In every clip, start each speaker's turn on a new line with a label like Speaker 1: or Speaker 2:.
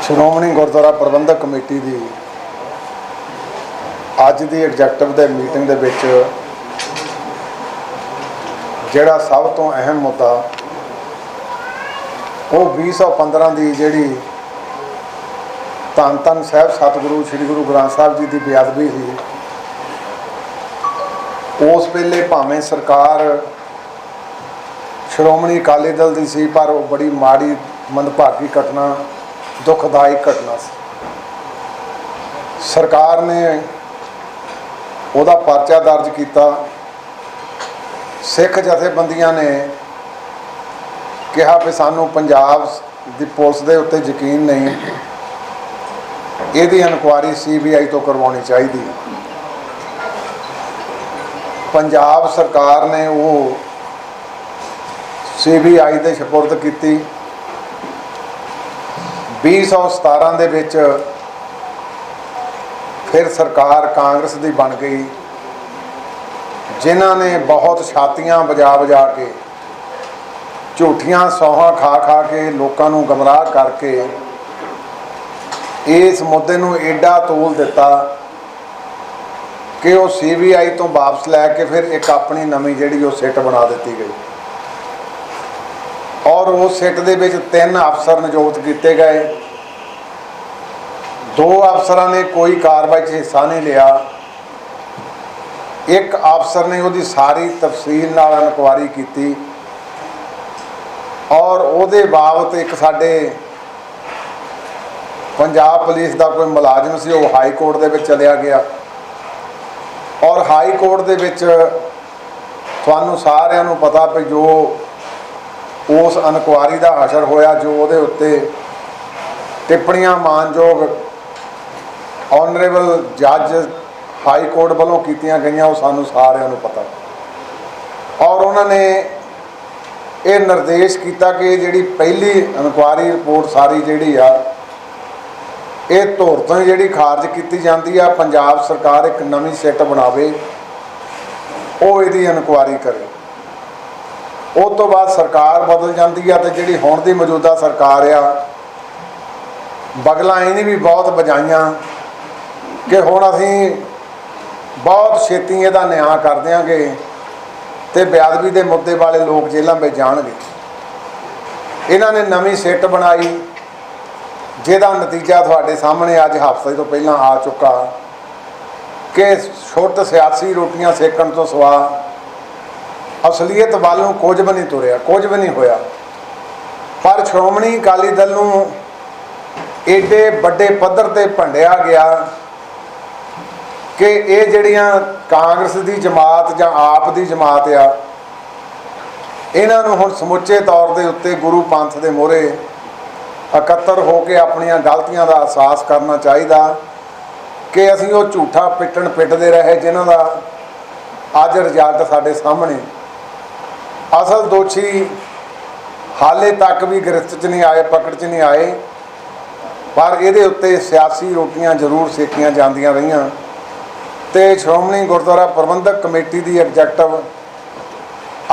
Speaker 1: ਸ਼੍ਰੋਮਣੀ ਗੁਰਦੁਆਰਾ ਪ੍ਰਬੰਧਕ committee ਦੀ ਅੱਜ ਦੀ executive ਦੇ meeting ਦੇ ਵਿੱਚ ਜਿਹੜਾ ਸਭ ਤੋਂ ਅਹਿਮ ਮੁੱਦਾ ਉਹ 2015 ਦੀ ਜਿਹੜੀ ਧੰਨ ਧੰਨ ਸਾਹਿਬ ਸਤਿਗੁਰੂ ਸ੍ਰੀ ਗੁਰੂ ਗ੍ਰੰਥ ਸਾਹਿਬ ਜੀ ਦੀ ਬੇਅਦਬੀ ਸੀ। ਉਸ ਵੇਲੇ ਭਾਵੇਂ ਸਰਕਾਰ ਸ਼੍ਰੋਮਣੀ ਅਕਾਲੀ ਦਲ ਦੀ ਸੀ, ਪਰ ਉਹ ਬੜੀ ਮਾੜੀ ਮੰਦਭਾਗੀ ਘਟਨਾ, ਦੁਖਦਾਈ ਘਟਨਾ ਸੀ। ਸਰਕਾਰ ਨੇ ਉਹਦਾ ਪਰਚਾ ਦਰਜ ਕੀਤਾ। ਸਿੱਖ ਜਥੇਬੰਦੀਆਂ ਨੇ ਕਿਹਾ ਵੀ ਸਾਨੂੰ ਪੰਜਾਬ ਦੀ ਪੁਲਿਸ ਦੇ ਉੱਤੇ ਯਕੀਨ ਨਹੀਂ, ਇਹਦੀ ਇਨਕੁਆਇਰੀ CBI ਤੋਂ ਕਰਵਾਉਣੀ ਚਾਹੀਦੀ। ਪੰਜਾਬ ਸਰਕਾਰ ਨੇ ਉਹ CBI ਦੇ ਸਪੁਰਦ ਕੀਤੀ। 2017 ਦੇ ਵਿੱਚ ਫਿਰ ਸਰਕਾਰ ਕਾਂਗਰਸ ਦੀ ਬਣ ਗਈ, ਜਿਨ੍ਹਾਂ ਨੇ ਬਹੁਤ ਛਾਤੀਆਂ ਵਜਾ ਕੇ ਝੂਠੀਆਂ ਸੌਹਾਂ ਖਾ ਕੇ ਲੋਕਾਂ ਨੂੰ ਗਮਰਾਹ ਕਰਕੇ ਇਸ ਮੁੱਦੇ ਨੂੰ ਏਡਾ ਤੋਲ ਦਿੱਤਾ ਕਿ ਉਹ CBI ਤੋਂ ਵਾਪਸ ਲੈ ਕੇ ਫਿਰ ਇੱਕ ਆਪਣੀ ਨਵੀਂ ਜਿਹੜੀ ਉਹ ਸਿੱਟ ਬਣਾ ਦਿੱਤੀ ਗਈ ਔਰ ਉਸ ਸਿੱਟ ਦੇ ਵਿੱਚ 3 ਅਫਸਰ ਨਿਯੁਕਤ ਕੀਤੇ ਗਏ। 2 ਅਫਸਰਾਂ ਨੇ ਕੋਈ ਕਾਰਵਾਈ 'ਚ ਹਿੱਸਾ ਨਹੀਂ ਲਿਆ। ਇੱਕ ਅਫਸਰ ਨੇ ਉਹਦੀ ਸਾਰੀ ਤਫਸੀਲ ਨਾਲ ਇਨਕੁਆਇਰੀ ਕੀਤੀ ਔਰ ਉਹਦੇ ਬਾਬਤ ਇੱਕ ਸਾਡੇ ਪੰਜਾਬ ਪੁਲਿਸ ਦਾ ਕੋਈ ਮੁਲਾਜ਼ਮ ਸੀ, ਉਹ ਹਾਈ ਕੋਰਟ ਦੇ ਵਿੱਚ ਚਲਿਆ ਗਿਆ ਔਰ ਹਾਈ ਕੋਰਟ ਦੇ ਵਿੱਚ ਤੁਹਾਨੂੰ ਸਾਰਿਆਂ ਨੂੰ ਪਤਾ ਵੀ ਜੋ ਉਸ ਇਨਕੁਆਇਰੀ ਦਾ ਅਸਰ ਹੋਇਆ, ਜੋ ਉਹਦੇ ਉੱਤੇ ਟਿੱਪਣੀਆਂ ਮਾਨਯੋਗ ਆਨਰੇਬਲ ਜੱਜ ਹਾਈ ਕੋਰਟ ਵੱਲੋਂ ਕੀਤੀਆਂ ਗਈਆਂ, ਉਹ ਸਾਨੂੰ ਸਾਰਿਆਂ ਨੂੰ ਪਤਾ। ਔਰ ਉਹਨਾਂ ਨੇ ਇਹ ਨਿਰਦੇਸ਼ ਕੀਤਾ ਕਿ ਜਿਹੜੀ ਪਹਿਲੀ ਇਨਕੁਆਇਰੀ ਰਿਪੋਰਟ ਸਾਰੀ ਜਿਹੜੀ ਆ ਇਹ ਧੁਰ ਤੋਂ ਜਿਹੜੀ ਖਾਰਜ ਕੀਤੀ ਜਾਂਦੀ ਆ। ਪੰਜਾਬ ਸਰਕਾਰ ਇੱਕ ਨਵੀਂ ਸਿੱਟ ਬਣਾਵੇ, ਉਹ ਇਹਦੀ ਇਨਕੁਆਇਰੀ ਕਰੇ। ਉਸ ਤੋਂ ਬਾਅਦ ਸਰਕਾਰ ਬਦਲ ਜਾਂਦੀ ਆ ਤੇ ਜਿਹੜੀ ਹੁਣ ਦੀ ਮੌਜੂਦਾ ਸਰਕਾਰ ਆ, ਬਗਲਾਂ ਇਹਨੇ ਵੀ ਬਹੁਤ ਵਜਾਈਆਂ ਕਿ ਹੁਣ ਅਸੀਂ ਬਹੁਤ ਛੇਤੀ ਇਹਦਾ ਨਿਆਂ ਕਰ ਦਿਆਂਗੇ ਤੇ ਬੇਅਦਬੀ ਦੇ ਮੁੱਦੇ ਵਾਲੇ ਲੋਕ ਜੇਲ੍ਹਾਂ ਵਿੱਚ ਜਾਣਗੇ। ਇਹਨਾਂ ਨੇ ਨਵੀਂ ਸਿੱਟ ਬਣਾਈ, ਜਿਹਦਾ ਨਤੀਜਾ ਤੁਹਾਡੇ ਸਾਹਮਣੇ ਅੱਜ ਹਫ਼ਤੇ ਤੋਂ ਪਹਿਲਾਂ ਆ ਚੁੱਕਾ ਕਿ ਛੁੱਟ ਸਿਆਸੀ ਰੋਟੀਆਂ ਸੇਕਣ ਤੋਂ ਸਿਵਾ ਅਸਲੀਅਤ ਵੱਲ ਨੂੰ ਕੁਝ ਵੀ ਨਹੀਂ ਤੁਰਿਆ, ਕੁਝ ਵੀ ਨਹੀਂ ਹੋਇਆ। ਪਰ ਸ਼੍ਰੋਮਣੀ ਅਕਾਲੀ ਦਲ ਨੂੰ ਏਡੇ ਵੱਡੇ ਪੱਧਰ ਤੇ ਭੰਡਿਆ ਗਿਆ ਕਿ ਇਹ ਜਿਹੜੀਆਂ ਕਾਂਗਰਸ ਦੀ ਜਮਾਤ ਜਾਂ ਆਪ ਦੀ ਜਮਾਤ ਆ, ਇਹਨਾਂ ਨੂੰ ਹੁਣ ਸਮੁੱਚੇ ਤੌਰ ਦੇ ਉੱਤੇ ਗੁਰੂ ਪੰਥ ਦੇ ਮੂਹਰੇ ਇਕੱਤਰ ਹੋ ਕੇ ਆਪਣੀਆਂ ਗਲਤੀਆਂ ਦਾ ਅਹਿਸਾਸ ਕਰਨਾ ਚਾਹੀਦਾ ਕਿ ਅਸੀਂ ਉਹ ਝੂਠਾ ਪਿੱਟਦੇ ਰਹੇ ਜਿਨ੍ਹਾਂ ਦਾ ਅੱਜ ਰਿਜ਼ਲਟ ਸਾਡੇ ਸਾਹਮਣੇ। ਅਸਲ ਦੋਸ਼ੀ ਹਾਲੇ ਤੱਕ ਵੀ ਗ੍ਰਿਫਤ 'ਚ ਨਹੀਂ ਆਏ, ਪਕੜ 'ਚ ਨਹੀਂ ਆਏ, ਪਰ ਇਹਦੇ ਉੱਤੇ ਸਿਆਸੀ ਰੋਟੀਆਂ ਜ਼ਰੂਰ ਸੇਕੀਆਂ ਜਾਂਦੀਆਂ ਰਹੀਆਂ। ਤੇ ਸ਼੍ਰੋਮਣੀ ਗੁਰਦੁਆਰਾ ਪ੍ਰਬੰਧਕ ਕਮੇਟੀ ਦੀ ਐਗਜ਼ੈਕਟਿਵ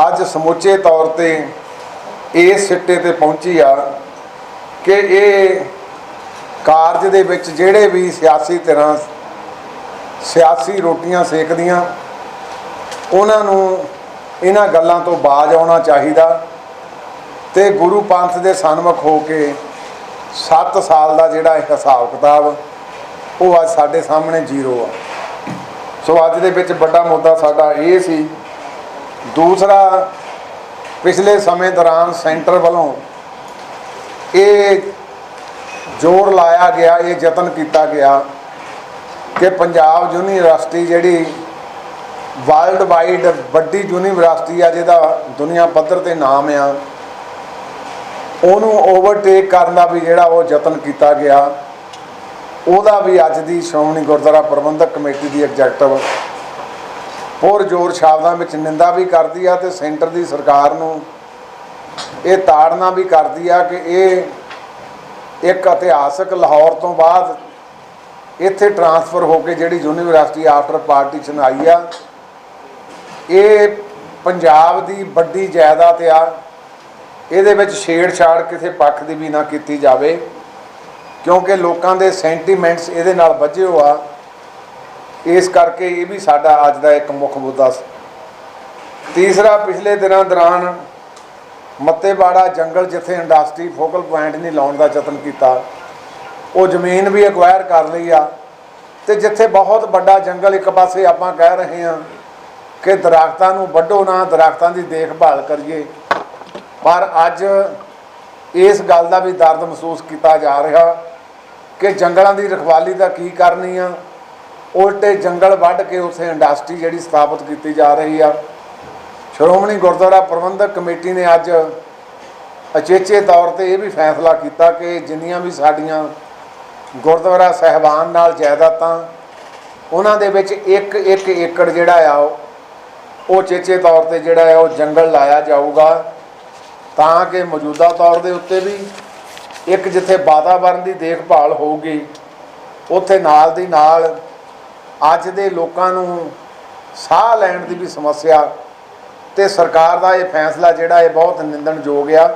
Speaker 1: ਅੱਜ ਸਮੁੱਚੇ ਤੌਰ ਤੇ ਇਸ ਸਿੱਟੇ ਤੇ ਪਹੁੰਚੀ ਆ ਕਿ ਇਹ ਕਾਰਜ ਦੇ ਵਿੱਚ ਜਿਹੜੇ ਵੀ ਸਿਆਸੀ ਧਿਰਾਂ ਸਿਆਸੀ ਰੋਟੀਆਂ ਸੇਕਦੀਆਂ, ਉਹਨਾਂ ਨੂੰ ਇਹਨਾਂ ਗੱਲਾਂ ਤੋਂ ਬਾਜ਼ ਆਉਣਾ ਚਾਹੀਦਾ ਤੇ ਗੁਰੂ ਪੰਥ ਦੇ ਸਨਮੁਖ ਹੋ ਕੇ 7 ਸਾਲ ਦਾ ਜਿਹੜਾ ਇਹ ਹਿਸਾਬ ਕਿਤਾਬ ਉਹ ਅੱਜ ਸਾਡੇ ਸਾਹਮਣੇ ਜ਼ੀਰੋ ਆ। ਸੋ ਅੱਜ ਦੇ ਵਿੱਚ ਵੱਡਾ ਮੁੱਦਾ ਸਾਡਾ ਇਹ ਸੀ। ਦੂਸਰਾ, ਪਿਛਲੇ ਸਮੇਂ ਦੌਰਾਨ ਸੈਂਟਰ ਵੱਲੋਂ ਇਹ ਜ਼ੋਰ ਲਾਇਆ ਗਿਆ, ਇਹ ਯਤਨ ਕੀਤਾ ਗਿਆ ਕਿ ਪੰਜਾਬ ਯੂਨੀਵਰਸਿਟੀ ਜਿਹੜੀ ਵਰਲਡ ਵਾਈਡ ਵੱਡੀ ਯੂਨੀਵਰਸਿਟੀ ਆ, ਜਿਹਦਾ ਦੁਨੀਆ ਪੱਧਰ ਤੇ ਨਾਮ ਆ, ਉਹਨੂੰ ਓਵਰਟੇਕ ਕਰਨ ਦਾ ਵੀ ਜਿਹੜਾ ਉਹ ਯਤਨ ਕੀਤਾ ਗਿਆ, ਉਹਦਾ ਵੀ ਅੱਜ ਦੀ ਸ਼੍ਰੋਮਣੀ ਗੁਰਦੁਆਰਾ ਪ੍ਰਬੰਧਕ ਕਮੇਟੀ ਦੀ ਐਗਜ਼ੈਕਟਿਵ ਹੋਰ ਜ਼ੋਰ ਸ਼ਬਦਾਂ ਵਿੱਚ ਨਿੰਦਾ ਵੀ ਕਰਦੀ ਆ ਤੇ ਸੈਂਟਰ ਦੀ ਸਰਕਾਰ ਨੂੰ ਇਹ ਤਾੜਨਾ ਵੀ ਕਰਦੀ ਆ ਕਿ ਇਹ ਇੱਕ ਇਤਿਹਾਸਕ ਲਾਹੌਰ ਤੋਂ ਬਾਅਦ ਇੱਥੇ ਟਰਾਂਸਫਰ ਹੋ ਕੇ ਜਿਹੜੀ ਯੂਨੀਵਰਸਿਟੀ ਆਫਟਰ ਪਾਰਟੀਸ਼ਨ ਆਈ ਆ, ਇਹ ਪੰਜਾਬ ਦੀ ਵੱਡੀ ਜਾਇਦਾਦ ਆ। ਇਹਦੇ ਵਿੱਚ ਛੇੜਛਾੜ ਕਿਸੇ ਪੱਖ ਦੀ ਵੀ ਨਾ ਕੀਤੀ ਜਾਵੇ। क्योंकि लोगों के सेंटीमेंट्स ये वजे हो आ, इस करके ये भी साडा अज का एक मुख मुद्दा सी। तीसरा, पिछले दिनों दौरान मत्तेबाड़ा जंगल जिथे इंडस्ट्री फोकल पॉइंट नहीं लाने का यतन किया, वो जमीन भी एक्वायर कर ली आ, तो जिथे बहुत बड़ा जंगल एक पासे आप कह रहे हैं कि दरख्तों को वड्डो ना, दरख्तों की देखभाल करिए, पर अज इस गल का भी दर्द महसूस किया जा रहा कि जंगलों की रखवाली का की करनी आ, उल्टे जंगल वढ़ के उसे इंडस्ट्री जी स्थापित की जा रही है। श्रोमणी गुरुद्वारा प्रबंधक कमेटी ने अज अचेचे तौर पर यह भी फैसला किया कि जिन्नियां भी साड़ियाँ गुरुद्वारा साहिबान नाल जायदादां उन्हां दे विच एक एक एकड़ जिहड़ा आ वो चेचे तौर पर जिहड़ा है वो जंगल लाया जाऊगा, ताकि मौजूदा तौर के उत्ते भी एक जिथे वातावरण की देखभाल होगी, उत्थे नाल दी नाल अज दे लोकां नूं साह लैण की भी समस्या, तो सरकार का यह फैसला जिहड़ा है बहुत निंदणयोग आ।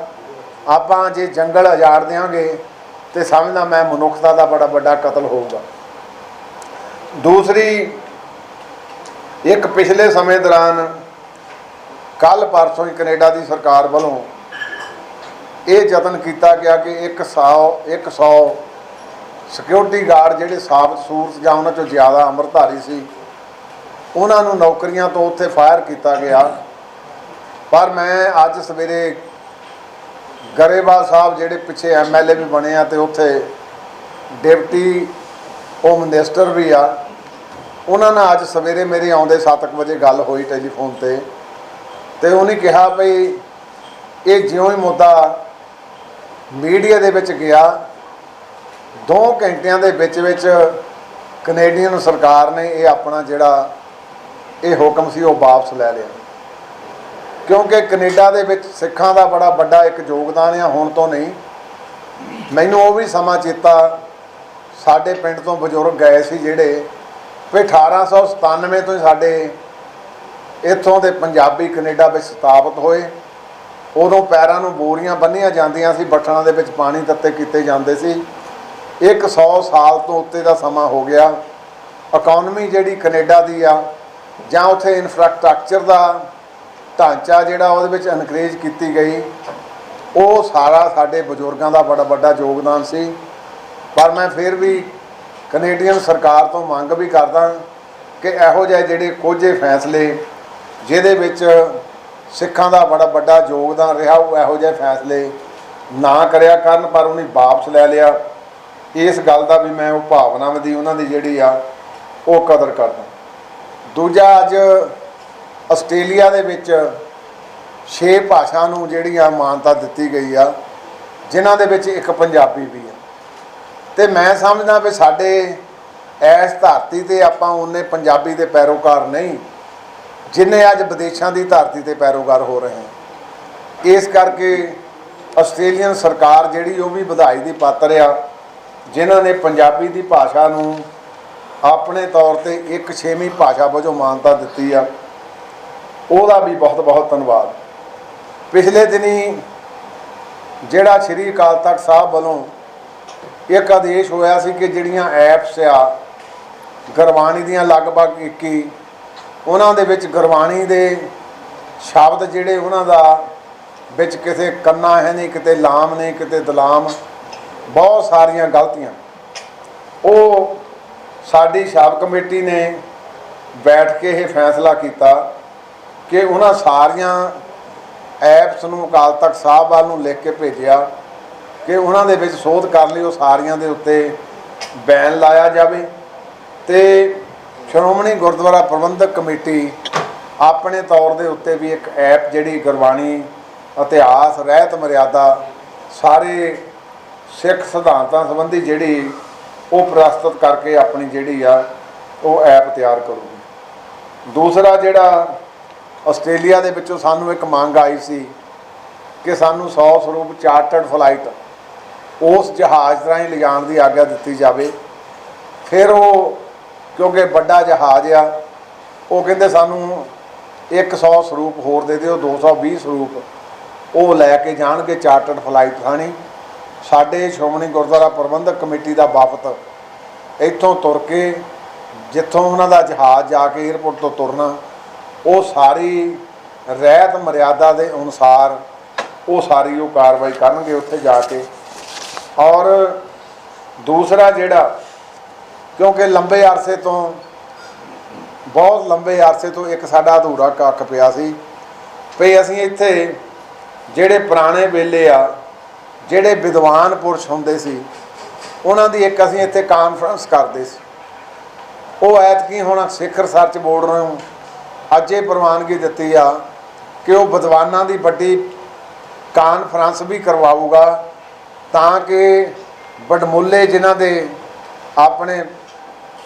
Speaker 1: आपां जे जंगल उजाड़ देंगे तो समझना मैं मनुखता का बड़ा बड़ा कतल होगा। दूसरी, एक पिछले समय दौरान कल परसों ही कनेडा की सरकार वालों ये यतन किया गया कि 100 सिक्योरिटी गार्ड जिहड़े साबत सूरत जां उन्हां चों ज़्यादा अमृतधारी सी, उन्हां नूं नौकरियां तो उत्थे फायर किया गया। पर मैं अज सवेरे गरेवाल साहब जिहड़े पिछे MLA भी बने आ, तो उत्थे डिप्टी होम मिनिस्टर भी आ, उन्होंने अज सवेरे मेरी आउंदे 7 बजे गल हुई टैलीफोन पर, तो उन्हें कहा भई ये ज्यों ही मुद्दा मीडिया दे विच गया, 2 घंटिया के विच कनेडियन सरकार ने ये अपना जिहड़ा ये हुक्म सी वो वापस लै लिया, क्योंकि कनेडा दे विच सिखां दा बड़ा बड़ा एक योगदान है। हुण तो नहीं, मैनूं वो भी समा चेता साडे पिंड तो बजुर्ग गए सी जिहड़े भी 1897 तो ही साडे इत्थों दे पंजाबी कनेडा विच स्थापित होए। उदों पैरां नूं बोरियां बन्नियां जांदियां सी, बट्ठणां दे विच पानी तत्ते कीते जांदे सी। 100 साल तो उत्ते दा समा हो गया। इकॉनमी जिहड़ी कनेडा दी आ जां उत्थे इंफ्रास्ट्रक्चर दा ढांचा जिहड़ा उहदे विच एनकरेज की गई, वो सारा साडे बजुर्गों का बड़ा बड़ा योगदान सी। पर मैं फिर भी कनेडियन सरकार तो मंग भी करदा कि इहो जिहे जिहड़े कोझे फैसले जिहदे विच सिखां दा बड़ा बड़ा योगदान रहा, वो इहो जिहे फैसले ना करिया करन, पर उन्हें वापस लै लिया। इस गल का भी मैं वो भावना दी उन्हां दी जिहड़ी आ वो कदर करदा। दूजा, अज आस्ट्रेलिया दे विच 6 भाषा नूं जिहड़ी आ मानता दित्ती गई आ, जिन्हां दे विच एक पंजाबी भी है। तो मैं समझदा भी साडे इस धरती ते आपां उन्ने पंजाबी दे पैरोकार नहीं जिन्ने अज विदेशों की धरती ते पैरोकार हो रहे हैं। इस करके आस्ट्रेलियन सरकार जिहड़ी वो भी बधाई दी पात्र आ, जिन्हां ने पंजाबी की भाषा नूं अपने तौर ते एक 6वीं भाषा वजों मानता दित्ती आ, ਉਹਦਾ भी बहुत बहुत धन्यवाद। पिछले दिनी ਜਿਹੜਾ श्री अकाल तख्त साहब वालों एक आदेश होया सी कि ਜਿਹੜੀਆਂ ਐਪਸ आ गुरबाणी ਦੀਆਂ लगभग 21 ਉਹਨਾਂ ਦੇ ਵਿੱਚ गुरबाणी ਦੇ शब्द ਜਿਹੜੇ ਉਹਨਾਂ ਦਾ ਵਿੱਚ ਕਿਸੇ ਕੰਨਾ ਹੈ नहीं, किते लाम नहीं, किते दलाम, बहुत सारियां गलतियां। ਉਹ साडी शब कमेटी ने बैठ के यह फैसला किया कि उन्होंने सारिया ऐप्स नूं अकाल तख्त साहब वाल नूं लिख के भेजिया कि उन्होंने विच सोध कर ली, सारिया दे उत्ते बैन लाया जाए। तो श्रोमणी गुरुद्वारा प्रबंधक कमेटी अपने तौर के उत्ते भी एक ऐप जिहड़ी गुरबाणी इतिहास रहत मर्यादा सारे सिख सिद्धांतां संबंधी जिहड़ी वो प्रस्तुत करके अपनी जिहड़ी आ वो ऐप तैयार करूगी। दूसरा, जिहड़ा ਆਸਟ੍ਰੇਲੀਆ ਦੇ ਵਿੱਚੋਂ ਸਾਨੂੰ एक ਮੰਗ आई सी कि सानू 100 ਸਰੂਪ ਚਾਰਟਰਡ ਫਲਾਈਟ उस जहाज़ राਹੀਂ लिजाण की आग्या दी जाए। फिर वो क्योंकि बड़ा जहाज़ आ, वो कहते सानू 100 ਸਰੂਪ होर दे दिओ, 220 ਸਰੂਪ वो लैके जाणगे चार्टर्ड फलाइट थानी ਸਾਡੇ ਸ਼੍ਰੋਮਣੀ ਗੁਰਦੁਆਰਾ ਪ੍ਰਬੰਧਕ ਕਮੇਟੀ ਦਾ ਵਫਦ ਇੱਥੋਂ ਤੁਰ ਕੇ ਜਿੱਥੋਂ ਉਹਨਾਂ ਦਾ ਜਹਾਜ਼ ਜਾ ਕੇ ਏਅਰਪੋਰਟ ਤੋਂ ਤੁਰਨਾ, ਉਹ ਸਾਰੀ ਰਹਿਤ ਮਰਿਆਦਾ ਦੇ ਅਨੁਸਾਰ ਉਹ ਸਾਰੀ ਉਹ ਕਾਰਵਾਈ ਕਰਨਗੇ ਉੱਥੇ ਜਾ ਕੇ। ਔਰ ਦੂਸਰਾ ਜਿਹੜਾ, ਕਿਉਂਕਿ ਲੰਬੇ ਅਰਸੇ ਤੋਂ, ਬਹੁਤ ਲੰਬੇ ਅਰਸੇ ਤੋਂ ਇੱਕ ਸਾਡਾ ਅਧੂਰਾ ਕੱਖ ਪਿਆ ਸੀ ਵੀ ਅਸੀਂ ਇੱਥੇ ਜਿਹੜੇ ਪੁਰਾਣੇ ਵੇਲੇ ਆ, ਜਿਹੜੇ ਵਿਦਵਾਨ ਪੁਰਸ਼ ਹੁੰਦੇ ਸੀ, ਉਹਨਾਂ ਦੀ ਇੱਕ ਅਸੀਂ ਇੱਥੇ ਕਾਨਫਰੰਸ ਕਰਦੇ ਸੀ। ਉਹ ਐਤਕੀ ਹੁਣ ਸਿੱਖ ਰਿਸਰਚ ਬੋਰਡ ਨੂੰ ਅੱਜ ਇਹ ਪ੍ਰਵਾਨਗੀ ਦਿੱਤੀ ਆ ਕਿ ਉਹ ਵਿਦਵਾਨਾਂ ਦੀ ਵੱਡੀ ਕਾਨਫਰੰਸ ਵੀ ਕਰਵਾਊਗਾ, ਤਾਂ ਕਿ ਵਡਮੁੱਲੇ ਜਿਨ੍ਹਾਂ ਦੇ ਆਪਣੇ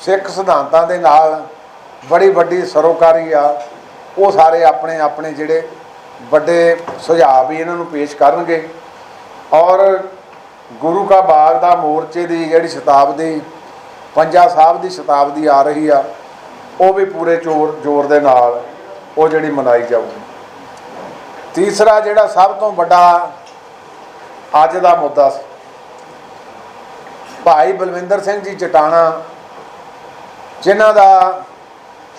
Speaker 1: ਸਿੱਖ ਸਿਧਾਂਤਾਂ ਦੇ ਨਾਲ ਬੜੀ ਵੱਡੀ ਸਰੋਕਾਰੀ ਆ, ਉਹ ਸਾਰੇ ਆਪਣੇ ਆਪਣੇ ਜਿਹੜੇ ਵੱਡੇ ਸੁਝਾਅ ਵੀ ਇਹਨਾਂ ਨੂੰ ਪੇਸ਼ ਕਰਨਗੇ। ਔਰ ਗੁਰੂ ਕਾ ਬਾਗ ਦਾ ਮੋਰਚੇ ਦੀ ਜਿਹੜੀ ਸ਼ਤਾਬਦੀ, ਪੰਜਾ ਸਾਹਿਬ ਦੀ ਸ਼ਤਾਬਦੀ ਆ ਰਹੀ ਆ, ਉਹ ਵੀ ਪੂਰੇ ਜ਼ੋਰ ਦੇ ਨਾਲ ਉਹ ਜਿਹੜੀ ਮਨਾਈ ਜਾਊਗੀ। ਤੀਸਰਾ ਜਿਹੜਾ ਸਭ ਤੋਂ ਵੱਡਾ ਅੱਜ ਦਾ ਮੁੱਦਾ ਸੀ, ਭਾਈ ਬਲਵਿੰਦਰ ਸਿੰਘ ਜੀ ਜਟਾਣਾ, ਜਿਨ੍ਹਾਂ ਦਾ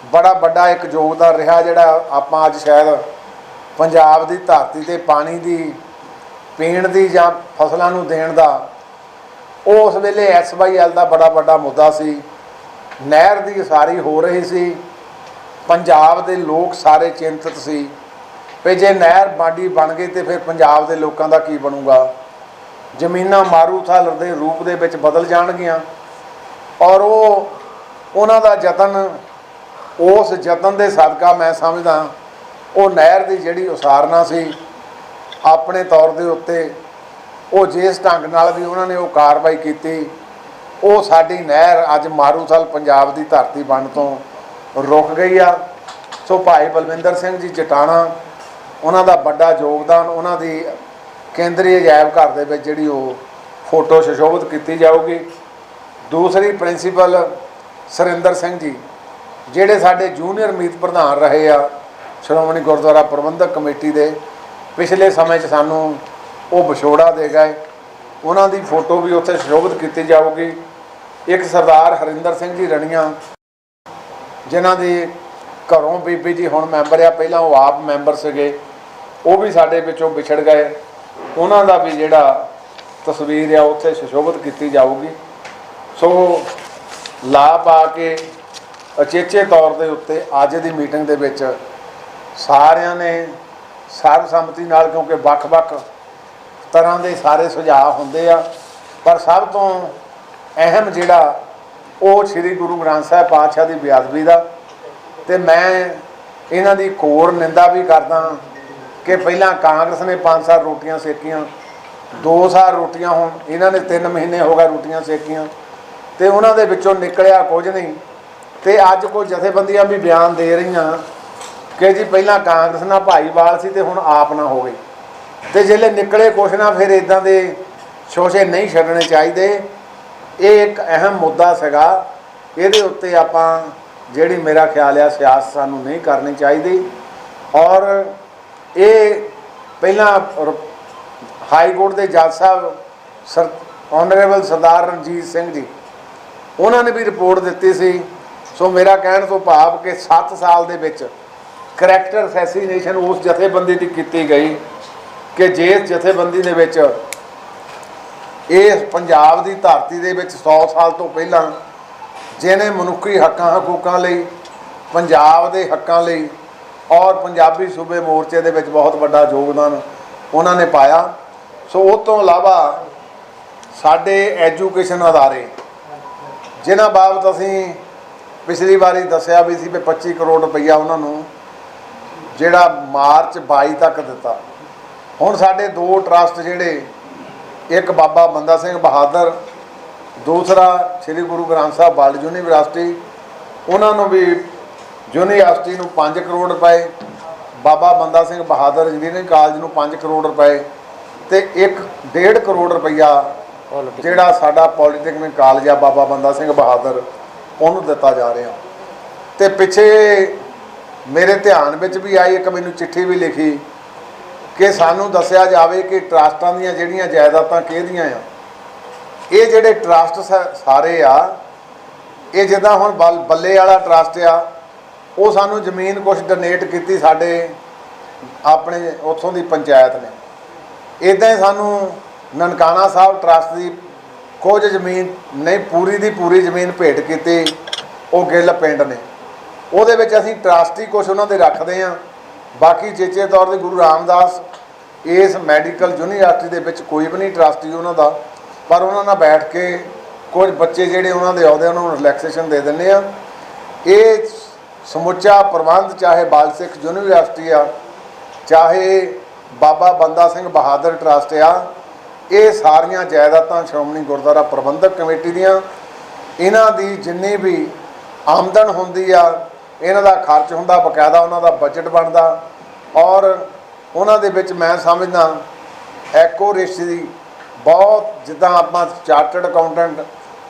Speaker 1: ਬੜਾ ਵੱਡਾ ਇੱਕ ਯੋਗਦਾਨ ਰਿਹਾ, ਜਿਹੜਾ ਆਪਾਂ ਅੱਜ ਸ਼ਾਇਦ ਪੰਜਾਬ ਦੀ ਧਰਤੀ 'ਤੇ ਪਾਣੀ ਦੀ ਪੀਣ ਦੀ ਜਾਂ ਫਸਲਾਂ ਨੂੰ ਦੇਣ ਦਾ, ਉਹ ਉਸ ਵੇਲੇ SYL ਦਾ ਬੜਾ ਵੱਡਾ ਮੁੱਦਾ ਸੀ। ਨਹਿਰ ਦੀ ਉਸਾਰੀ ਹੋ ਰਹੀ ਸੀ, ਪੰਜਾਬ ਦੇ ਲੋਕ ਸਾਰੇ ਚਿੰਤਤ ਸੀ ਵੀ ਜੇ ਨਹਿਰ ਬਾਡੀ ਬਣ ਗਈ ਤੇ ਫਿਰ ਪੰਜਾਬ ਦੇ ਲੋਕਾਂ ਦਾ ਕੀ ਬਣੂਗਾ, ਜ਼ਮੀਨਾਂ ਮਾਰੂਥਲ ਦੇ ਰੂਪ ਦੇ ਵਿੱਚ ਬਦਲ ਜਾਣਗੀਆਂ। ਔਰ ਉਹਨਾਂ ਦਾ ਯਤਨ, ਉਸ ਯਤਨ ਦੇ ਸਦਕਾ ਮੈਂ ਸਮਝਦਾ ਉਹ ਨਹਿਰ ਦੀ ਜਿਹੜੀ ਉਸਾਰਨਾ ਸੀ ਆਪਣੇ ਤੌਰ ਦੇ ਉੱਤੇ, ਉਹ ਜਿਸ ਢੰਗ ਨਾਲ ਵੀ ਉਹਨਾਂ ਨੇ ਉਹ ਕਾਰਵਾਈ ਕੀਤੀ, ਉਹ ਸਾਡੀ ਨਹਿਰ ਅੱਜ ਮਾਰੂਥਲ ਪੰਜਾਬ ਦੀ ਧਰਤੀ ਬਣ ਤੋਂ ਰੁਕ ਗਈ ਆ। ਸੋ ਭਾਈ ਬਲਵਿੰਦਰ ਸਿੰਘ ਜੀ ਜਟਾਣਾ, ਉਹਨਾਂ ਦਾ ਵੱਡਾ ਯੋਗਦਾਨ, ਉਹਨਾਂ ਦੀ ਕੇਂਦਰੀ ਅਜਾਇਬ ਘਰ ਦੇ ਵਿੱਚ ਜਿਹੜੀ ਉਹ ਫੋਟੋ ਸੁਸ਼ੋਭਿਤ ਕੀਤੀ ਜਾਊਗੀ। ਦੂਸਰੀ ਪ੍ਰਿੰਸੀਪਲ ਸੁਰਿੰਦਰ ਸਿੰਘ ਜੀ, ਜਿਹੜੇ ਸਾਡੇ ਜੂਨੀਅਰ ਮੀਤ ਪ੍ਰਧਾਨ ਰਹੇ ਆ ਸ਼੍ਰੋਮਣੀ ਗੁਰਦੁਆਰਾ ਪ੍ਰਬੰਧਕ ਕਮੇਟੀ ਦੇ, ਪਿਛਲੇ ਸਮੇਂ 'ਚ ਸਾਨੂੰ ਉਹ ਵਿਛੋੜਾ ਦੇ ਗਏ, ਉਹਨਾਂ ਦੀ ਫੋਟੋ ਵੀ ਉੱਥੇ ਸੁਸ਼ੋਭਿਤ ਕੀਤੀ ਜਾਊਗੀ। ਇੱਕ ਸਰਦਾਰ ਹਰਿੰਦਰ ਸਿੰਘ ਜੀ ਰਣੀਆਂ, ਜਿਨ੍ਹਾਂ ਦੀ ਘਰੋਂ ਬੀਬੀ ਜੀ ਹੁਣ ਮੈਂਬਰ ਆ, ਪਹਿਲਾਂ ਉਹ ਆਪ ਮੈਂਬਰ ਸੀਗੇ, ਉਹ ਵੀ ਸਾਡੇ ਵਿੱਚੋਂ ਵਿਛੜ ਗਏ, ਉਹਨਾਂ ਦਾ ਵੀ ਜਿਹੜਾ ਤਸਵੀਰ ਆ ਉੱਥੇ ਸੁਸ਼ੋਭਿਤ ਕੀਤੀ ਜਾਊਗੀ। ਸੋ ਲਾ ਪਾ ਕੇ ਅਚੇਚੇ ਤੌਰ ਦੇ ਉੱਤੇ ਅੱਜ ਦੀ ਮੀਟਿੰਗ ਦੇ ਵਿੱਚ ਸਾਰਿਆਂ ਨੇ ਸਰਬਸੰਮਤੀ ਨਾਲ, ਕਿਉਂਕਿ ਵੱਖ-ਵੱਖ ਤਰ੍ਹਾਂ ਦੇ ਸਾਰੇ ਸੁਝਾਅ ਹੁੰਦੇ ਆ, ਪਰ ਸਭ ਤੋਂ ਅਹਿਮ ਜਿਹੜਾ ਉਹ ਸ੍ਰੀ ਗੁਰੂ ਗ੍ਰੰਥ ਸਾਹਿਬ ਪਾਤਸ਼ਾਹ ਦੀ ਬੇਅਦਬੀ ਦਾ। ਤੇ ਮੈਂ ਇਹਨਾਂ ਦੀ ਘੋਰ ਨਿੰਦਾ ਵੀ ਕਰਦਾ ਕਿ ਪਹਿਲਾਂ ਕਾਂਗਰਸ ਨੇ 5 ਸਾਲ ਰੋਟੀਆਂ ਸੇਕੀਆਂ, 2 ਸਾਲ ਰੋਟੀਆਂ, ਹੁਣ ਇਹਨਾਂ ਨੇ 3 ਮਹੀਨੇ ਹੋ ਗਏ ਰੋਟੀਆਂ ਸੇਕੀਆਂ, ਤੇ ਉਹਨਾਂ ਦੇ ਵਿੱਚੋਂ ਨਿਕਲਿਆ ਕੁਝ ਨਹੀਂ। ਤੇ ਅੱਜ ਕੋਈ ਜਥੇਬੰਦੀਆਂ ਵੀ ਬਿਆਨ ਦੇ ਰਹੀਆਂ ਕਿ ਜੀ ਪਹਿਲਾਂ ਕਾਂਗਰਸ ਨਾਲ ਭਾਈਵਾਲ ਸੀ ਤੇ ਹੁਣ ਆਪ ਨਾ ਹੋ ਗਈ, ਤੇ ਜਿਹੜੇ ਨਿਕਲੇ ਕੁਛ ਨਾ, ਫਿਰ ਇਦਾਂ ਦੇ ਸ਼ੋਸ਼ੇ ਨਹੀਂ ਛੱਡਣੇ ਚਾਹੀਦੇ। ਇਹ ਇੱਕ ਅਹਿਮ ਮੁੱਦਾ ਸੀਗਾ, ਇਹਦੇ ਉੱਤੇ ਆਪਾਂ ਜਿਹੜੀ ਮੇਰਾ ਖਿਆਲ ਆ ਸਿਆਸਤ ਸਾਨੂੰ ਨਹੀਂ ਕਰਨੀ ਚਾਹੀਦੀ। ਔਰ ਇਹ ਪਹਿਲਾਂ ਹਾਈ ਕੋਰਟ ਦੇ ਜੱਜ ਸਾਹਿਬ ਆਨਰੇਬਲ ਸਰਦਾਰ ਰਣਜੀਤ ਸਿੰਘ ਜੀ, ਉਹਨਾਂ ਨੇ ਵੀ ਰਿਪੋਰਟ ਦਿੱਤੀ ਸੀ। ਸੋ ਮੇਰਾ ਕਹਿਣ ਤੋਂ ਭਾਵ ਕਿ 7 ਸਾਲ ਦੇ ਵਿੱਚ ਕਰੈਕਟਰ ਅਸੈਸੀਨੇਸ਼ਨ ਉਸ ਜਥੇਬੰਦੀ ਦੀ ਕੀਤੀ ਗਈ ਕਿ ਜਿਸ ਜਥੇਬੰਦੀ ਦੇ ਵਿੱਚ ਇਸ ਪੰਜਾਬ ਦੀ ਧਰਤੀ ਦੇ ਵਿੱਚ 100 ਸਾਲ ਤੋਂ ਪਹਿਲਾਂ ਜਿਹਨੇ ਮਨੁੱਖੀ ਹੱਕਾਂ ਹਕੂਕਾਂ ਲਈ, ਪੰਜਾਬ ਦੇ ਹੱਕਾਂ ਲਈ ਔਰ ਪੰਜਾਬੀ ਸੂਬੇ ਮੋਰਚੇ ਦੇ ਵਿੱਚ ਬਹੁਤ ਵੱਡਾ ਯੋਗਦਾਨ ਉਹਨਾਂ ਨੇ ਪਾਇਆ। ਸੋ ਉਸ ਤੋਂ ਇਲਾਵਾ ਸਾਡੇ ਐਜੂਕੇਸ਼ਨ ਅਦਾਰੇ, ਜਿਨ੍ਹਾਂ ਬਾਬਤ ਅਸੀਂ ਪਿਛਲੀ ਵਾਰੀ ਦੱਸਿਆ ਵੀ ਸੀ ਵੀ 25 ਕਰੋੜ ਰੁਪਈਆ ਉਹਨਾਂ ਨੂੰ ਜਿਹੜਾ ਮਾਰਚ 22 ਤੱਕ ਦਿੱਤਾ। ਹੁਣ ਸਾਡੇ 2 ਟਰਸਟ ਜਿਹੜੇ, ਇੱਕ ਬਾਬਾ ਬੰਦਾ ਸਿੰਘ ਬਹਾਦਰ, ਦੂਸਰਾ ਸ੍ਰੀ ਗੁਰੂ ਗ੍ਰੰਥ ਸਾਹਿਬ ਵਰਲਡ ਯੂਨੀਵਰਸਿਟੀ, ਉਹਨਾਂ ਨੂੰ ਵੀ ਯੂਨੀਵਰਸਿਟੀ ਨੂੰ 5 ਕਰੋੜ ਰੁਪਏ, ਬਾਬਾ ਬੰਦਾ ਸਿੰਘ ਬਹਾਦਰ ਇੰਜੀਨੀਅਰਿੰਗ ਕਾਲਜ ਨੂੰ 5 ਕਰੋੜ ਰੁਪਏ, ਤੇ 1.5 ਕਰੋੜ ਰੁਪਈਆ ਜਿਹੜਾ ਸਾਡਾ ਪੋਲੀਟੈਕਨਿਕ ਕਾਲਜ ਆ ਬਾਬਾ ਬੰਦਾ ਸਿੰਘ ਬਹਾਦਰ, ਉਹਨੂੰ ਦਿੱਤਾ ਜਾ ਰਿਹਾ। ਤੇ ਪਿੱਛੇ ਮੇਰੇ ਧਿਆਨ ਵਿੱਚ ਵੀ ਆਈ, ਇੱਕ ਮੈਨੂੰ ਚਿੱਠੀ ਵੀ ਲਿਖੀ ਕਿ ਸਾਨੂੰ ਦੱਸਿਆ ਜਾਵੇ ਕਿ ਟਰਸਟਾਂ ਦੀਆਂ ਜਿਹੜੀਆਂ ਜਾਇਦਾਦਾਂ ਕਿਹਦੀਆਂ ਆ, ਇਹ ਜਿਹੜੇ ਟਰਸਟ ਸਾਰੇ ਆ, ਇਹ ਜਿੱਦਾਂ ਹੁਣ ਬੱਲੇ ਵਾਲਾ ਟਰਸਟ ਆ, ਉਹ ਸਾਨੂੰ ਜ਼ਮੀਨ ਕੁਝ ਡੋਨੇਟ ਕੀਤੀ ਸਾਡੇ ਆਪਣੇ ਉੱਥੋਂ ਦੀ ਪੰਚਾਇਤ ਨੇ। ਇੱਦਾਂ ਹੀ ਸਾਨੂੰ ਨਨਕਾਣਾ ਸਾਹਿਬ ਟਰਸਟ ਦੀ ਕੁਝ ਜ਼ਮੀਨ ਨਹੀਂ, ਪੂਰੀ ਦੀ ਪੂਰੀ ਜ਼ਮੀਨ ਭੇਟ ਕੀਤੀ, ਉਹ ਗਿੱਲ ਪਿੰਡ ਨੇ। ਉਹਦੇ ਵਿੱਚ ਅਸੀਂ ਟਰਸਟੀ ਕੁਝ ਉਹਨਾਂ ਦੇ ਰੱਖਦੇ ਹਾਂ। ਬਾਕੀ ਚੇਚੇ ਤੌਰ 'ਤੇ ਗੁਰੂ ਰਾਮਦਾਸ ਇਸ ਮੈਡੀਕਲ ਯੂਨੀਵਰਸਿਟੀ ਦੇ ਵਿੱਚ ਕੋਈ ਵੀ ਨਹੀਂ ਟਰਸਟੀ ਉਹਨਾਂ ਦਾ, ਪਰ ਉਹਨਾਂ ਨਾਲ ਬੈਠ ਕੇ ਕੁਝ ਬੱਚੇ ਜਿਹੜੇ ਉਹਨਾਂ ਦੇ ਆਉਂਦੇ ਉਹਨਾਂ ਨੂੰ ਰਿਲੈਕਸੇਸ਼ਨ ਦੇ ਦਿੰਦੇ ਆ। ਇਹ ਸਮੁੱਚਾ ਪ੍ਰਬੰਧ ਚਾਹੇ ਬਾਲ ਸਿੱਖ ਯੂਨੀਵਰਸਿਟੀ ਆ, ਚਾਹੇ ਬਾਬਾ ਬੰਦਾ ਸਿੰਘ ਬਹਾਦਰ ਟਰਸਟ ਆ, ਇਹ ਸਾਰੀਆਂ ਜਾਇਦਾਦਾਂ ਸ਼੍ਰੋਮਣੀ ਗੁਰਦੁਆਰਾ ਪ੍ਰਬੰਧਕ ਕਮੇਟੀ ਦੀਆਂ। ਇਹਨਾਂ ਦੀ ਜਿੰਨੀ ਵੀ ਆਮਦਨ ਹੁੰਦੀ ਆ, ਇਹਨਾਂ ਦਾ ਖਰਚ ਹੁੰਦਾ, ਬਕਾਇਦਾ ਉਹਨਾਂ ਦਾ ਬਜਟ ਬਣਦਾ। ਔਰ ਉਹਨਾਂ ਦੇ ਵਿੱਚ ਮੈਂ ਸਮਝਦਾ ਐਕੂਰੇਸੀ ਦੀ ਬਹੁਤ, ਜਿੱਦਾਂ ਆਪਾਂ ਚਾਰਟਰਡ ਅਕਾਊਂਟੈਂਟ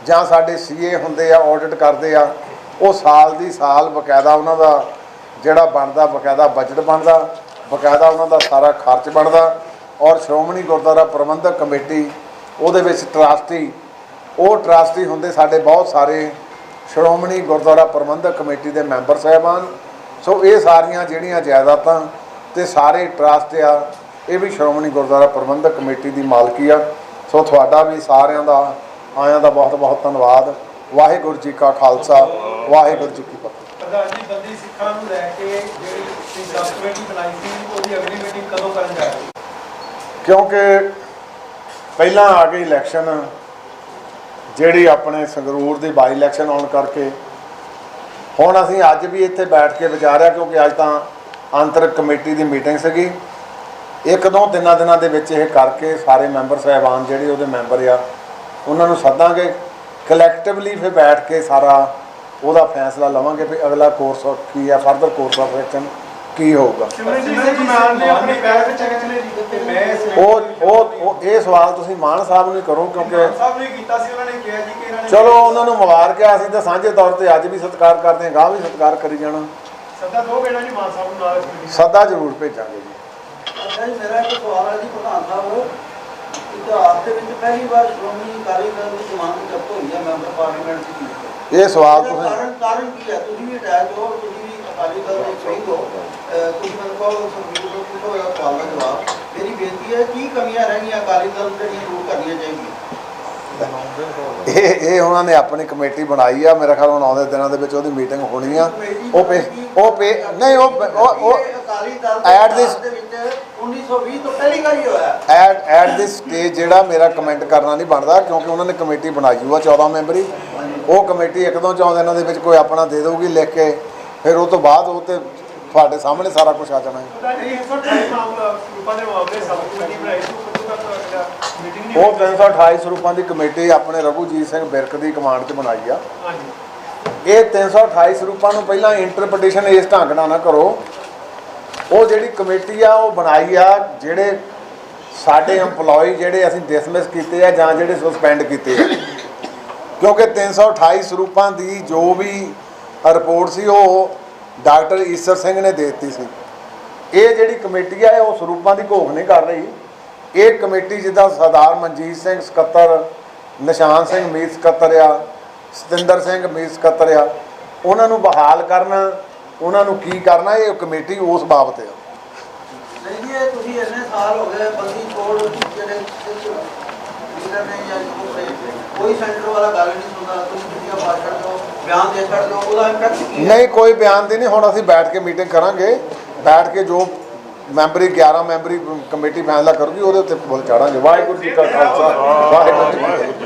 Speaker 1: ਜਾਂ ਸਾਡੇ ਸੀਏ ਹੁੰਦੇ ਆ, ਆਡਿਟ ਕਰਦੇ ਆ, ਉਹ ਸਾਲ ਦੀ ਸਾਲ ਬਕਾਇਦਾ ਉਹਨਾਂ ਦਾ ਜਿਹੜਾ ਬਣਦਾ, ਬਕਾਇਦਾ ਬਜਟ ਬਣਦਾ, ਬਕਾਇਦਾ ਉਹਨਾਂ ਦਾ ਸਾਰਾ ਖਰਚ ਬਣਦਾ। ਔਰ ਸ਼੍ਰੋਮਣੀ ਗੁਰਦੁਆਰਾ ਪ੍ਰਬੰਧਕ ਕਮੇਟੀ ਉਹਦੇ ਵਿੱਚ ਟਰਸਟੀ, ਉਹ ਟਰਸਟੀ ਹੁੰਦੇ ਸਾਡੇ ਬਹੁਤ ਸਾਰੇ ਸ਼੍ਰੋਮਣੀ ਗੁਰਦੁਆਰਾ ਪ੍ਰਬੰਧਕ ਕਮੇਟੀ ਦੇ ਮੈਂਬਰ ਸਾਹਿਬਾਨ। ਸੋ ਇਹ ਸਾਰੀਆਂ ਜਿਹੜੀਆਂ ਜਾਇਦਾਦਾਂ ਤੇ ਸਾਰੇ ਟਰਸਟ ਆ, ਇਹ ਵੀ ਸ਼੍ਰੋਮਣੀ ਗੁਰਦੁਆਰਾ ਪ੍ਰਬੰਧਕ ਕਮੇਟੀ ਦੀ ਮਾਲਕੀ ਆ। ਸੋ ਤੁਹਾਡਾ ਵੀ ਸਾਰਿਆਂ ਦਾ ਆਇਆਂ ਦਾ ਬਹੁਤ ਬਹੁਤ ਧੰਨਵਾਦ। ਵਾਹਿਗੁਰੂ ਜੀ ਕਾ ਖਾਲਸਾ, ਵਾਹਿਗੁਰੂ ਜੀ ਕੀ ਫਤਿਹ।
Speaker 2: ਪ੍ਰਧਾਨ ਜੀ, ਬੰਦੀ ਸਿੱਖਾਂ ਨੂੰ ਲੈ ਕੇ ਜਿਹੜੀ ਸਬ ਕਮੇਟੀ ਬਣਾਈ ਸੀ, ਉਹਦੀ ਅਗਲੀ ਮੀਟਿੰਗ ਕਦੋਂ ਕਰਨ ਜਾ ਰਹੀ?
Speaker 1: ਕਿਉਂਕਿ ਪਹਿਲਾਂ ਆ ਗਈ ਇਲੈਕਸ਼ਨ, ਜਿਹੜੀ ਆਪਣੇ ਸੰਗਰੂਰ ਦੀ ਬਾਈ ਇਲੈਕਸ਼ਨ ਆਉਣ ਕਰਕੇ ਹੁਣ ਅਸੀਂ ਅੱਜ ਵੀ ਇੱਥੇ ਬੈਠ ਕੇ ਵਿਚਾਰਿਆ, ਕਿਉਂਕਿ ਅੱਜ ਤਾਂ ਅੰਤਰਿਕ ਕਮੇਟੀ ਦੀ ਮੀਟਿੰਗ ਸੀਗੀ। ਇੱਕ ਦੋ ਦਿਨਾਂ ਦੇ ਵਿੱਚ ਇਹ ਕਰਕੇ ਸਾਰੇ ਮੈਂਬਰ ਸਾਹਿਬਾਨ ਜਿਹੜੇ ਉਹਦੇ ਮੈਂਬਰ ਆ, ਉਹਨਾਂ ਨੂੰ ਸੱਦਾਂਗੇ, ਕਲੈਕਟਿਵਲੀ ਫਿਰ ਬੈਠ ਕੇ ਸਾਰਾ ਉਹਦਾ ਫੈਸਲਾ ਲਵਾਂਗੇ ਵੀ ਅਗਲਾ ਕੋਰਸ ਕੀ ਆ, ਫਰਦਰ ਕੋਰਸ ਆਫ ਐਕਸ਼ਨ ਕੀ ਹੋਊਗਾ। ਉਹ ਇਹ ਸਵਾਲ ਤੁਸੀਂ ਮਾਨ ਸਾਹਿਬ ਨੂੰ ਕਰੋ, ਕਿਉਂਕਿ ਚਲੋ ਉਹਨਾਂ ਨੂੰ ਮੁਬਾਰਕ ਆ। ਅਸੀਂ ਤਾਂ ਸਾਂਝੇ ਤੌਰ ਤੇ ਅੱਜ ਵੀ ਸਤਿਕਾਰ ਕਰਦੇ ਹਾਂ, ਗਾਹ ਵੀ ਸਤਿਕਾਰ ਕਰੀ ਜਾਣਾ।
Speaker 2: ਸੱਦਾ ਦੋ ਜੀ ਮਾਨ ਸਾਹਿਬ ਨੂੰ ਨਾਲ?
Speaker 1: ਸੱਦਾ ਜ਼ਰੂਰ ਭੇਜਾਂਗੇ ਜੀ।
Speaker 3: ਅੱਛਾ ਜੀ, ਮੇਰਾ ਇੱਕ ਸਵਾਲ ਹੈ ਜੀ ਪ੍ਰਧਾਨ ਸਾਹਿਬ, ਇਤਿਹਾਸ ਦੇ ਵਿੱਚ ਪਹਿਲੀ ਵਾਰ ਸ਼੍ਰੋਮਣੀ ਅਕਾਲੀ ਦਲ ਦੀ ਜ਼ਮਾਨਤ ਜ਼ਬਤ ਹੋਈ ਹੈ ਮੈਂਬਰ ਪਾਰਲੀਮੈਂਟ ਦੀ ਸੀਟ।
Speaker 1: ਇਹ ਸਵਾਲ
Speaker 3: ਕਾਰਨ ਕੀ ਹੈ? ਤੁਸੀਂ ਵੀ ਅਟੈਚ ਹੋ, ਤੁਸੀਂ ਵੀ ਅਕਾਲੀ ਦਲ ਦੇ ਸ਼ਹੀਦ ਹੋ, ਤੁਸੀਂ ਮੈਨੂੰ ਕਹੋ ਸੰਗੀਤ ਨੂੰ ਪੁੱਛੋ ਇਹ ਸਵਾਲ ਦਾ ਜਵਾਬ। ਮੇਰੀ ਬੇਨਤੀ ਹੈ, ਕੀ ਕਮੀਆਂ ਰਹਿ ਗਈਆਂ ਅਕਾਲੀ ਦਲ ਜਿਹੜੀਆਂ ਦੂਰ ਕਰਨੀਆਂ ਚਾਹੀਦੀਆਂ?
Speaker 1: ਇਹ ਉਹਨਾਂ ਨੇ ਆਪਣੀ ਕਮੇਟੀ ਬਣਾਈ ਆ, ਮੇਰੇ ਖਿਆਲ ਹੁਣ ਆਉਂਦੇ ਦਿਨਾਂ ਦੇ ਵਿੱਚ ਉਹਦੀ ਮੀਟਿੰਗ ਹੋਣੀ ਆ। ਨਹੀਂ ਉਹ
Speaker 3: ਅਕਾਲੀ ਦਲ ਦੇ ਵਿੱਚ 1920 ਤੋਂ ਪਹਿਲੀ ਵਾਰੀ ਹੋਇਆ।
Speaker 1: ਐਟ ਦਿਸ ਸਟੇਜ ਜਿਹੜਾ ਮੇਰਾ ਕਮੈਂਟ ਕਰਨਾ ਨਹੀਂ ਬਣਦਾ, ਕਿਉਂਕਿ ਉਹਨਾਂ ਨੇ ਕਮੇਟੀ ਬਣਾਈ ਹੋਆ 14 ਮੈਂਬਰੀ। ਉਹ ਕਮੇਟੀ ਇੱਕ ਦੋ 14 ਦਿਨਾਂ ਦੇ ਵਿੱਚ ਕੋਈ ਆਪਣਾ ਦੇ ਦੇਊਗੀ ਲਿਖ ਕੇ, ਫਿਰ ਉਹ ਤੋਂ ਬਾਅਦ ਉਹ ਤੇ ਤੁਹਾਡੇ ਸਾਹਮਣੇ ਸਾਰਾ ਕੁਝ ਆ ਜਾਣਾ ਹੈ। ਉਹ 328 ਸਰੂਪਾਂ ਦੀ ਕਮੇਟੀ ਆਪਣੇ ਰਘੂਜੀਤ ਸਿੰਘ ਬਿਰਕ ਦੀ ਕਮਾਂਡ 'ਚ ਬਣਾਈ ਆ। ਇਹ 328 ਸਰੂਪਾਂ ਨੂੰ ਪਹਿਲਾਂ ਇੰਟਰਪ੍ਰੀਟੇਸ਼ਨ ਇਸ ਢੰਗ ਨਾਲ ਨਾ ਕਰੋ। ਉਹ ਜਿਹੜੀ ਕਮੇਟੀ ਆ ਉਹ ਬਣਾਈ ਆ, ਜਿਹੜੇ ਸਾਡੇ EMPLOYE ਜਿਹੜੇ ਅਸੀਂ ਡਿਸਮਿਸ ਕੀਤੇ ਆ ਜਾਂ ਜਿਹੜੇ ਸਸਪੈਂਡ ਕੀਤੇ ਆ, ਕਿਉਂਕਿ 328 ਸਰੂਪਾਂ ਦੀ ਜੋ ਵੀ ਰਿਪੋਰਟ ਸੀ ਉਹ ਡਾਕਟਰ ਈਸਰ ਸਿੰਘ ਨੇ ਦੇ ਦਿੱਤੀ ਸੀ। ਇਹ ਜਿਹੜੀ ਕਮੇਟੀ ਆ ਉਹ ਸਰੂਪਾਂ ਦੀ ਘੋਖ ਨਹੀਂ ਕਰ ਰਹੀ। ਇਹ ਕਮੇਟੀ ਜਿੱਦਾਂ ਸਰਦਾਰ ਮਨਜੀਤ ਸਿੰਘ ਸਕੱਤਰ, ਨਿਸ਼ਾਨ ਸਿੰਘ ਮੀਤ ਸਕੱਤਰ ਆ, ਸਤਿੰਦਰ ਸਿੰਘ ਮੀਤ ਸਕੱਤਰ ਆ, ਉਹਨਾਂ ਨੂੰ ਬਹਾਲ ਕਰਨਾ, ਉਹਨਾਂ ਨੂੰ ਕੀ ਕਰਨਾ, ਇਹ ਕਮੇਟੀ ਉਸ ਬਾਬਤ ਆ।
Speaker 3: ਨਹੀਂ ਜੀ, ਇਹ ਤੁਸੀਂ ਇੰਨੇ ਸਾਲ ਹੋ ਗਏ ਬੰਦੀ ਛੋੜ ਜਿਹੜੇ ਲੀਡਰ ਨੇ ਜਾਂ ਕੋਈ ਸੈਂਟਰ ਵਾਲਾ ਗੱਲ ਨਹੀਂ ਸੁਣਦਾ, ਤੁਸੀਂ ਕਿੰਨੀਆਂ ਬਾਤ ਕਰਦੇ ਹੋ, ਬਿਆਨ ਦੇ ਸਕਦੇ ਹੋ, ਉਹਦਾ ਇੰਪੈਕਟ ਕੀ ਹੈ?
Speaker 1: ਨਹੀਂ, ਕੋਈ ਬਿਆਨ ਦੀ ਨਹੀਂ। ਹੁਣ ਅਸੀਂ ਬੈਠ ਕੇ ਮੀਟਿੰਗ ਕਰਾਂਗੇ, ਬੈਠ ਕੇ ਜੋ ਮੈਂਬਰੀ 11 ਮੈਂਬਰੀ ਕਮੇਟੀ ਫੈਸਲਾ ਕਰੂਗੀ ਉਹਦੇ ਉੱਤੇ ਫੁੱਲ ਚਾੜਾਂਗੇ। ਵਾਹਿਗੁਰੂ ਜੀ ਕਾ ਖਾਲਸਾ, ਵਾਹਿਗੁਰੂ ਜੀ ਕੀ ਫਤਿਹ।